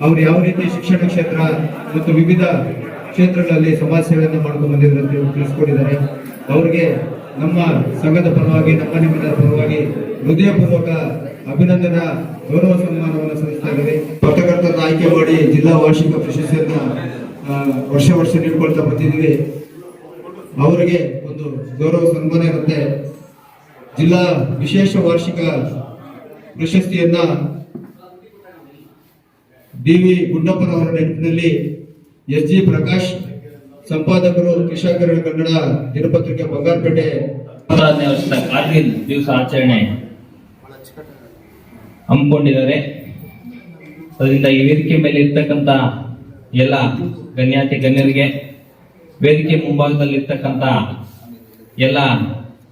ಅವ್ರು ಯಾವ ರೀತಿ ಶಿಕ್ಷಣ ಕ್ಷೇತ್ರ ಮತ್ತು ವಿವಿಧ ಕ್ಷೇತ್ರಗಳಲ್ಲಿ ಸಮಾಜ ಸೇವೆಯನ್ನು ಮಾಡ್ಕೊಂಡು ಬಂದಿದ್ರು ಅಂತ ತಿಳಿಸ್ಕೊಟ್ಟಿದ್ದಾರೆ. ಅವ್ರಿಗೆ ನಮ್ಮ ಸಂಘದ ಪರವಾಗಿ, ನಮ್ಮ ನಿಮ್ಮೆಲ್ಲರ ಪರವಾಗಿ ಹೃದಯಪೂರ್ವಕ ಅಭಿನಂದನಾ ಗೌರವ ಸನ್ಮಾನವನ್ನು ಸಲ್ಲಿಸ್ತಾ ಇದ್ದಾರೆ. ಪತ್ರಕರ್ತರನ್ನ ಆಯ್ಕೆ ಮಾಡಿ ಜಿಲ್ಲಾ ವಾರ್ಷಿಕ ಪ್ರಶಸ್ತಿಯನ್ನ ವರ್ಷ ನೀಡ್ಕೊಳ್ತಾ ಬರ್ತಿದ್ದೀವಿ. ಅವರಿಗೆ ಒಂದು ಗೌರವ ಸನ್ಮಾನ ಇರುತ್ತೆ. ಜಿಲ್ಲಾ ವಿಶೇಷ ವಾರ್ಷಿಕ ಪ್ರಶಸ್ತಿಯನ್ನ ಡಿ.ವಿ. ಗುಂಡಪ್ಪನವರ ನೆನಪಿನಲ್ಲಿ ಎಸ್.ಜಿ. ಪ್ರಕಾಶ್, ಸಂಪಾದಕರು, ಕಿಶಾಕರ ಕನ್ನಡ ದಿನಪತ್ರಿಕೆ, ಬಂಗಾರಪೇಟೆ. ಕಾರ್ಗಿಲ್ ದಿವಸ ಆಚರಣೆ ಹಮ್ಮಿಕೊಂಡಿದ್ದಾರೆ. ಅದರಿಂದ ಈ ವೇದಿಕೆ ಮೇಲೆ ಇರ್ತಕ್ಕಂಥ ಎಲ್ಲ ಗಣ್ಯಾತಿ ಗಣ್ಯರಿಗೆ, ವೇದಿಕೆ ಮುಂಭಾಗದಲ್ಲಿ ಇರ್ತಕ್ಕಂಥ ಎಲ್ಲ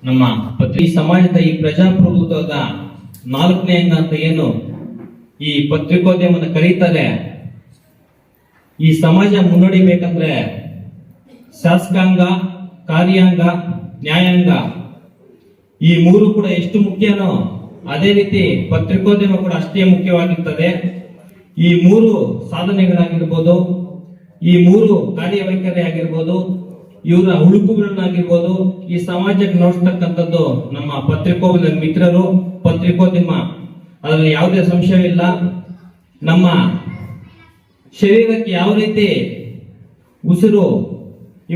ನಮ್ಮ ಈ ಸಮಾಜದ ಈ ಪ್ರಜಾಪ್ರಭುತ್ವದ 4ನೇ ಅಂಗ ಅಂತ ಏನು ಈ ಪತ್ರಿಕೋದ್ಯಮವನ್ನು ಕರೀತಾರೆ, ಈ ಸಮಾಜ ಮುನ್ನಡಿಬೇಕಂದ್ರೆ ಶಾಸಕಾಂಗ, ಕಾರ್ಯಾಂಗ, ನ್ಯಾಯಾಂಗ ಈ 3 ಕೂಡ ಎಷ್ಟು ಮುಖ್ಯನೋ ಅದೇ ರೀತಿ ಪತ್ರಿಕೋದ್ಯಮ ಕೂಡ ಅಷ್ಟೇ ಮುಖ್ಯವಾಗಿರ್ತದೆ. ಈ 3 ಸಾಧನೆಗಳಾಗಿರ್ಬೋದು, ಈ 3 ಕಾರ್ಯವೈಖರಿ ಆಗಿರ್ಬೋದು, ಇವರ ಹುಳುಕುಗಳನ್ನಾಗಿರ್ಬೋದು, ಈ ಸಮಾಜಕ್ಕೆ ನೋಡ್ತಕ್ಕಂಥದ್ದು ನಮ್ಮ ಪತ್ರಿಕೋದ್ಯಮ ಮಿತ್ರರು, ಪತ್ರಿಕೋದ್ಯಮ. ಅದರಲ್ಲಿ ಯಾವುದೇ ಸಂಶಯವಿಲ್ಲ. ನಮ್ಮ ಶರೀರಕ್ಕೆ ಯಾವ ರೀತಿ ಉಸಿರು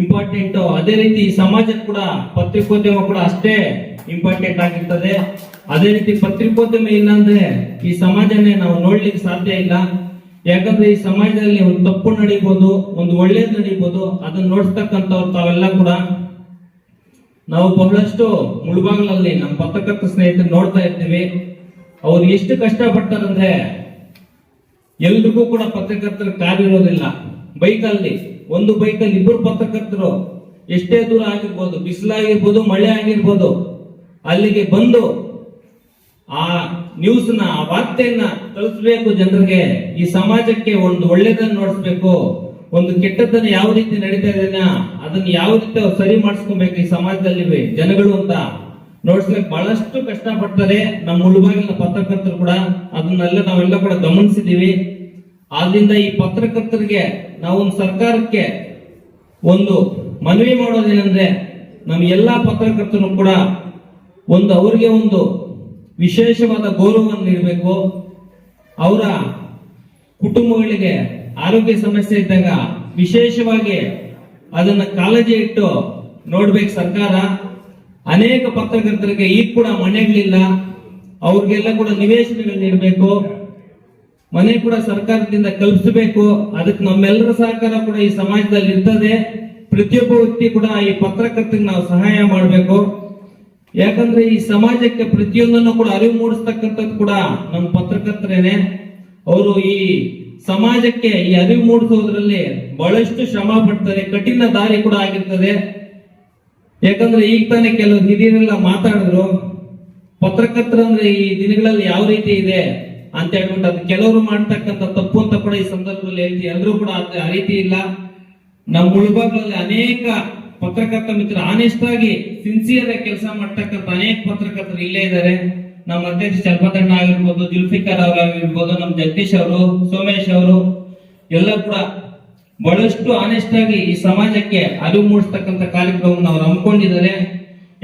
ಇಂಪಾರ್ಟೆಂಟ್, ಅದೇ ರೀತಿ ಈ ಸಮಾಜಕ್ಕೆ ಕೂಡ ಪತ್ರಿಕೋದ್ಯಮ ಕೂಡ ಅಷ್ಟೇ ಇಂಪಾರ್ಟೆಂಟ್ ಆಗಿರ್ತದೆ. ಅದೇ ರೀತಿ ಪತ್ರಿಕೋದ್ಯಮ ಇಲ್ಲ ಅಂದ್ರೆ ಈ ಸಮಾಜನೇ ನಾವು ನೋಡ್ಲಿಕ್ಕೆ ಸಾಧ್ಯ ಇಲ್ಲ. ಯಾಕಂದ್ರೆ ಈ ಸಮಾಜದಲ್ಲಿ ಒಂದು ತಪ್ಪು ನಡೀಬಹುದು, ಒಂದು ಒಳ್ಳೇದು ನಡೀಬಹುದು, ಅದನ್ನ ನೋಡ್ತಕ್ಕಂಥವ್ರು ತಾವೆಲ್ಲ ಕೂಡ ನಾವು ಬಹಳಷ್ಟು ಮುಳುಬಾಗಿಲಲ್ಲಿ ನಮ್ಮ ಪತ್ರಕರ್ತ ಸ್ನೇಹಿತರು ನೋಡ್ತಾ ಇರ್ತೀವಿ. ಅವ್ರು ಎಷ್ಟು ಕಷ್ಟಪಡ್ತಾರಂದ್ರೆ ಎಲ್ರಿಗೂ ಕೂಡ ಪತ್ರಕರ್ತರ ಕಾರ್ ಇರೋದಿಲ್ಲ. ಬೈಕಲ್ಲಿ ಒಂದು ಬೈಕಲ್ಲಿ 2 ಪತ್ರಕರ್ತರು ಎಷ್ಟೇ ದೂರ ಆಗಿರ್ಬೋದು, ಬಿಸಿಲಾಗಿರ್ಬೋದು, ಮಳೆ ಆಗಿರ್ಬೋದು, ಅಲ್ಲಿಗೆ ಬಂದು ಆ ನ್ಯೂಸ್ನ, ಆ ವಾರ್ತೆಯನ್ನ ತಲುಪಿಸಬೇಕು ಜನರಿಗೆ. ಈ ಸಮಾಜಕ್ಕೆ ಒಂದು ಒಳ್ಳೆದನ್ನ ನೋಡಿಸ್ಬೇಕು, ಒಂದು ಕೆಟ್ಟದ್ದನ್ನ ಯಾವ ರೀತಿ ನಡೀತಾ ಇದೆಯಾ ಅದನ್ನ ಯಾವ ರೀತಿ ಅವ್ರು ಸರಿ ಮಾಡಿಸ್ಕೊಬೇಕು ಈ ಸಮಾಜದಲ್ಲಿ ಜನಗಳು ಅಂತ ನೋಡ್ಸ್ಲಿಕ್ಕೆ ಬಹಳಷ್ಟು ಕಷ್ಟ ಪಡ್ತಾರೆ ನಮ್ಮ ಮುಳುಬಾಗಿಲಿನ ಪತ್ರಕರ್ತರು ಕೂಡ. ಅದನ್ನೆಲ್ಲ ನಾವೆಲ್ಲ ಕೂಡ ಗಮನಿಸಿದೀವಿ. ಆದ್ರಿಂದ ಈ ಪತ್ರಕರ್ತರಿಗೆ ನಾವು ಒಂದು ಸರ್ಕಾರಕ್ಕೆ ಒಂದು ಮನವಿ ಮಾಡೋದೇನೆಂದ್ರೆ, ನಮ್ಮ ಎಲ್ಲಾ ಪತ್ರಕರ್ತರು ಕೂಡ ಅವ್ರಿಗೆ ಒಂದು ವಿಶೇಷವಾದ ಗೌರವವನ್ನು ನೀಡಬೇಕು. ಅವರ ಕುಟುಂಬಗಳಿಗೆ ಆರೋಗ್ಯ ಸಮಸ್ಯೆ ಇದ್ದಾಗ ವಿಶೇಷವಾಗಿ ಅದನ್ನ ಕಾಳಜಿ ಇಟ್ಟು ನೋಡ್ಬೇಕು ಸರ್ಕಾರ. ಅನೇಕ ಪತ್ರಕರ್ತರಿಗೆ ಈಗ ಕೂಡ ಮನೆಗಳಿಲ್ಲ, ಅವ್ರಿಗೆಲ್ಲ ಕೂಡ ನಿವೇಶನಗಳು ನೀಡಬೇಕು, ಮನೆ ಕೂಡ ಸರ್ಕಾರದಿಂದ ಕಲ್ಪಿಸಬೇಕು. ಅದಕ್ಕೆ ನಮ್ಮೆಲ್ಲರ ಸಹಕಾರ ಕೂಡ ಈ ಸಮಾಜದಲ್ಲಿ ಇರ್ತದೆ. ಪ್ರತಿಯೊಬ್ಬ ವ್ಯಕ್ತಿ ಕೂಡ ಈ ಪತ್ರಕರ್ತರಿಗೆ ನಾವು ಸಹಾಯ ಮಾಡಬೇಕು. ಯಾಕಂದ್ರೆ ಈ ಸಮಾಜಕ್ಕೆ ಪ್ರತಿಯೊಂದನ್ನು ಕೂಡ ಅರಿವು ಮೂಡಿಸ್ತಕ್ಕಂಥದ್ದು ಕೂಡ ನಮ್ಮ ಪತ್ರಕರ್ತರೇನೆ. ಅವರು ಈ ಸಮಾಜಕ್ಕೆ ಈ ಅರಿವು ಮೂಡಿಸೋದ್ರಲ್ಲಿ ಬಹಳಷ್ಟು ಶ್ರಮ ಪಡ್ತಾರೆ, ಕಠಿಣ ದಾರಿ ಕೂಡ ಆಗಿರ್ತದೆ. ಯಾಕಂದ್ರೆ ಈಗ ತಾನೇ ಕೆಲವು ಹಿರಿಯರೆಲ್ಲ ಮಾತಾಡಿದ್ರು, ಪತ್ರಕರ್ತರಂದ್ರೆ ಈ ದಿನಗಳಲ್ಲಿ ಯಾವ ರೀತಿ ಇದೆ ಅಂತ ಹೇಳ್ಬಿಟ್ಟು ಅದು ಕೆಲವರು ಮಾಡ್ತಕ್ಕಂಥ ತಪ್ಪು ಅಂತ ಕೂಡ ಈ ಸಂದರ್ಭದಲ್ಲಿ ಹೇಳ್ತೀವಿ. ಎಲ್ಲರೂ ಕೂಡ ಆ ರೀತಿ ಇಲ್ಲ. ನಮ್ಮ ಮುಳುಬಾಗಿಲಲ್ಲಿ ಅನೇಕ ಪತ್ರಕರ್ತ ಮಿತ್ರ ಆನೆಸ್ಟ್ ಆಗಿ ಸಿನ್ಸಿಯರ್ ಆಗಿ ಕೆಲಸ ಮಾಡ್ತಕ್ಕಂಥ ಅನೇಕ ಪತ್ರಕರ್ತರು ಇಲ್ಲೇ ಇದ್ದಾರೆ. ನಮ್ಮ ಅಧ್ಯಕ್ಷ ಚಲಪತಣ್ಣ ಆಗಿರ್ಬೋದು, ಜುಲ್ಫಿಕರ್ ಅವರಾಗಿರ್ಬೋದು, ನಮ್ಮ ಜಗದೀಶ್ ಅವರು, ಸೋಮೇಶ್ ಅವರು ಎಲ್ಲ ಕೂಡ ಬಹಳಷ್ಟು ಆನೆಸ್ಟ್ ಆಗಿ ಈ ಸಮಾಜಕ್ಕೆ ಅರಿವು ಮೂಡಿಸ್ತಕ್ಕಂಥ ಕಾರ್ಯಕ್ರಮವನ್ನು ಅವ್ರು ಹಮ್ಮಿಕೊಂಡಿದ್ದಾರೆ.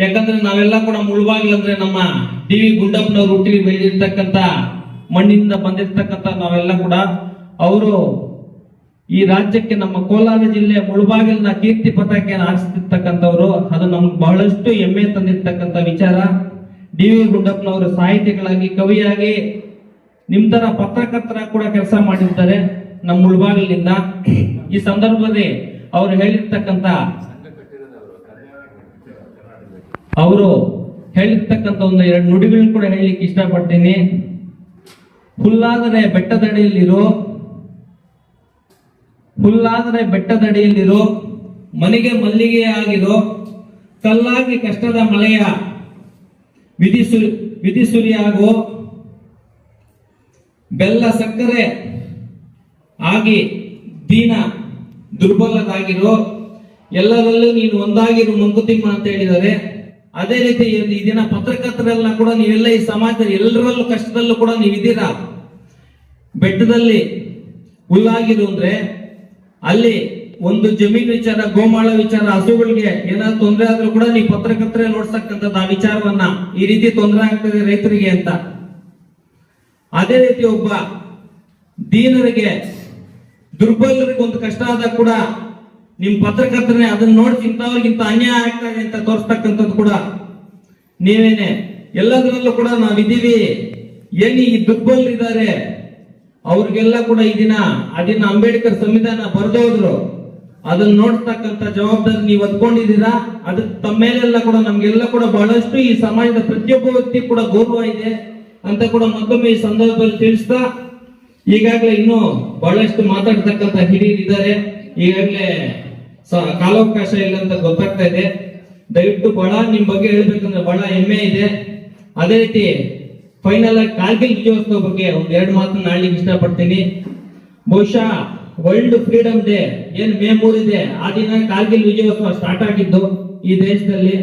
ಯಾಕಂದ್ರೆ ನಾವೆಲ್ಲ ಕೂಡ ಮುಳುಬಾಗಿಲಂದ್ರೆ ನಮ್ಮ ಡಿ.ವಿ. ಗುಂಡಪ್ಪನವರು ಹುಟ್ಟಿ ಬೆಳೆದಿರ್ತಕ್ಕಂಥ ಮಣ್ಣಿನಿಂದ ಬಂದಿರ್ತಕ್ಕಂಥ ನಾವೆಲ್ಲ ಕೂಡ ಅವರು ಈ ರಾಜ್ಯಕ್ಕೆ ನಮ್ಮ ಕೋಲಾರ ಜಿಲ್ಲೆ ಮುಳುಬಾಗಿಲಿನ ಕೀರ್ತಿ ಪತಾಕೆಯನ್ನು ಹಾರಿಸ್ತಿರ್ತಕ್ಕಂಥವ್ರು. ಅದು ನಮ್ಗೆ ಬಹಳಷ್ಟು ಹೆಮ್ಮೆ ತಂದಿರ್ತಕ್ಕಂಥ ವಿಚಾರ. ಡಿ.ವಿ. ಗುಂಡಪ್ಪನವರು ಸಾಹಿತಿಗಳಾಗಿ, ಕವಿಯಾಗಿ, ನಿಮ್ ತರ ಪತ್ರಕರ್ತರ ಕೂಡ ಕೆಲಸ ಮಾಡಿರ್ತಾರೆ ನಮ್ಮ ಮುಳುಬಾಗಿಲಿನಿಂದ. ಈ ಸಂದರ್ಭದಲ್ಲಿ ಅವರು ಹೇಳಿರ್ತಕ್ಕಂಥ ಒಂದು 2 ನುಡಿಗಳನ್ನ ಕೂಡ ಹೇಳಲಿಕ್ಕೆ ಇಷ್ಟಪಡ್ತೀನಿ. ಹುಲ್ಲಾದರೆ ಬೆಟ್ಟದಡಿಯಲ್ಲಿರೋ ಮನೆಗೆ ಮಲ್ಲಿಗೆ ಆಗಿರೋ, ಕಲ್ಲಾಗಿ ಕಷ್ಟದ ಮಳೆಯ ವಿಧಿಸುರಿಯಾಗೋ, ಬೆಲ್ಲ ಸಕ್ಕರೆ ಆಗಿ ದೀನ ದುರ್ಬಲರಾಗಿರೋ, ಎಲ್ಲರಲ್ಲೂ ನೀನು ಒಂದಾಗಿರು ಮಂಕುತಿಮ್ಮ ಅಂತ ಹೇಳಿದ್ದಾರೆ. ಅದೇ ರೀತಿ ಈ ದಿನ ಪತ್ರಕರ್ತರೆಲ್ಲ ಕೂಡ ನೀವೆಲ್ಲ ಈ ಸಮಾಜದಲ್ಲಿ ಎಲ್ಲರಲ್ಲೂ ಕಷ್ಟದಲ್ಲೂ ಕೂಡ ನೀವಿದ್ದೀರಾ. ಬೆಟ್ಟದಲ್ಲಿ ಹುಲ್ಲಾಗಿರು ಅಂದ್ರೆ ಅಲ್ಲಿ ಒಂದು ಜಮೀನು ವಿಚಾರ, ಗೋಮಾಳ ವಿಚಾರ, ಹಸುಗಳಿಗೆ ಏನಾದ್ರು ತೊಂದರೆ ಆದ್ರೂ ಕೂಡ ನೀವು ಪತ್ರಕರ್ತರೆ ನೋಡ್ಸಕ್ಕಂಥದ್ದು ಆ ವಿಚಾರವನ್ನ, ಈ ರೀತಿ ತೊಂದರೆ ಆಗ್ತದೆ ರೈತರಿಗೆ ಅಂತ. ಅದೇ ರೀತಿ ಒಬ್ಬ ದೀನರಿಗೆ, ದುರ್ಬಲರಿಗೆ ಒಂದು ಕಷ್ಟ ಆದಾಗ ಕೂಡ ನಿಮ್ ಪತ್ರಕರ್ತನೆ ಅದನ್ನ ನೋಡಿ ಇಂಥವ್ರಿಗಿಂತ ಅನ್ಯಾಯ ಆಗ್ತದೆ ಅಂತ ತೋರಿಸ್ತಕ್ಕಂಥದ್ದು ಕೂಡ ನೀವೇನೆ. ಎಲ್ಲದರಲ್ಲೂ ಕೂಡ ನಾವಿದ್ದೀವಿ. ಏನು ಈ ದುರ್ಬಲರಿದ್ದಾರೆ ಅವ್ರಿಗೆಲ್ಲ ಕೂಡ ಈ ದಿನ ಅಂಬೇಡ್ಕರ್ ಸಂವಿಧಾನ ಬರೆದೋದ್ರು, ಅದನ್ನ ನೋಡ್ತಕ್ಕಂಥ ಜವಾಬ್ದಾರಿ ನೀವು ಹೊತ್ಕೊಂಡಿದ್ದೀರಾ. ಅದಕ್ಕೆ ತಮ್ಮ ಮೇಲೆಲ್ಲ ಕೂಡ ನಮ್ಗೆಲ್ಲ ಕೂಡ ಬಹಳಷ್ಟು ಈ ಸಮಾಜದ ಪ್ರತಿಯೊಬ್ಬ ವ್ಯಕ್ತಿ ಕೂಡ ಗೌರವ ಇದೆ ಅಂತ ಕೂಡ ಮತ್ತೊಮ್ಮೆ ಈ ಸಂದರ್ಭದಲ್ಲಿ ತಿಳಿಸ್ತಾ, ಈಗಾಗಲೇ ಇನ್ನೂ ಬಹಳಷ್ಟು ಮಾತಾಡ್ತಕ್ಕಂಥ ಹಿರಿಯರಿದ್ದಾರೆ. ಈಗಾಗಲೇ ಕಾಲಾವಕಾಶ ಇಲ್ಲ ಅಂತ ಗೊತ್ತಾಗ್ತಾ ಇದೆ. ದಯವಿಟ್ಟು ಬಹಳ ನಿಮ್ ಬಗ್ಗೆ ಹೇಳ್ಬೇಕಂದ್ರೆ ಬಹಳ ಹೆಮ್ಮೆ ಇದೆ. ಅದೇ ರೀತಿ ಫೈನಲ್ ಆಗಿ ಕಾರ್ಗಿಲ್ ವಿಜಯೋತ್ಸವ ಬಗ್ಗೆ ಒಂದ್ 2 ಮಾತನ್ನ ಆಡ್ಲಿಕ್ಕೆ ಇಷ್ಟಪಡ್ತೀನಿ. ಬಹುಶಃ ವರ್ಲ್ಡ್ ಫ್ರೀಡಮ್ ಡೇ ಏನ್ ಮೇ 3 ಇದೆ, ಆ ದಿನ ಕಾರ್ಗಿಲ್ ವಿಜಯೋತ್ಸವ ಸ್ಟಾರ್ಟ್ ಆಗಿದ್ದು ಈ ದೇಶದಲ್ಲಿ.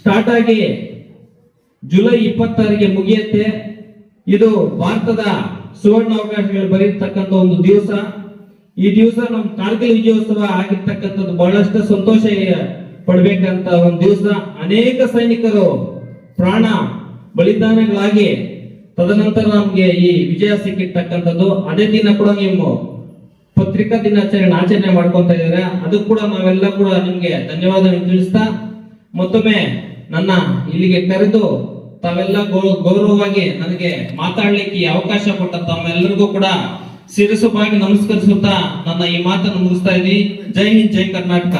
ಸ್ಟಾರ್ಟ್ ಆಗಿ ಜುಲೈ 26ಗೆ ಮುಗಿಯುತ್ತೆ. ಇದು ಭಾರತದ ಸುವರ್ಣ ಅವಕಾಶಗಳು ಬರೀತಕ್ಕಂಥ ಒಂದು ದಿವಸ. ಈ ದಿವಸ ನಮ್ ಕಾರ್ಗಿಲ್ ವಿಜಯೋತ್ಸವ ಆಗಿರ್ತಕ್ಕಂಥದ್ದು ಬಹಳಷ್ಟು ಸಂತೋಷ ಪಡ್ಬೇಕಂತ ಒಂದು ದಿವಸ. ಅನೇಕ ಸೈನಿಕರು ಪ್ರಾಣ ಬಲಿದಾನಗಳಾಗಿ ತದನಂತರ ನಮ್ಗೆ ಈ ವಿಜಯ ಸಿಕ್ಕಿರ್ತಕ್ಕಂಥದ್ದು. ಅದೇ ದಿನ ಕೂಡ ನೀವು ಪತ್ರಿಕಾ ದಿನಾಚರಣೆ ಆಚರಣೆ ಮಾಡ್ಕೊಂತ ಇದ್ದಾರೆ. ಅದು ಕೂಡ ನಾವೆಲ್ಲ ಕೂಡ ನಿಮ್ಗೆ ಧನ್ಯವಾದ ತಿಳಿಸ್ತಾ, ಮತ್ತೊಮ್ಮೆ ನನ್ನ ಇಲ್ಲಿಗೆ ಕರೆದು ತಾವೆಲ್ಲ ಗೌರವವಾಗಿ ನನಗೆ ಮಾತಾಡ್ಲಿಕ್ಕೆ ಅವಕಾಶ ಕೊಟ್ಟ ತಮ್ಮೆಲ್ಲರಿಗೂ ಕೂಡ ಶಿರಸುವಾಗಿ ನಮಸ್ಕರಿಸುತ್ತಾ ನನ್ನ ಈ ಮಾತನ್ನು ಮುಗಿಸ್ತಾ ಇದ್ದೀನಿ. ಜೈ ಹಿಂದ್, ಜೈ ಕರ್ನಾಟಕ.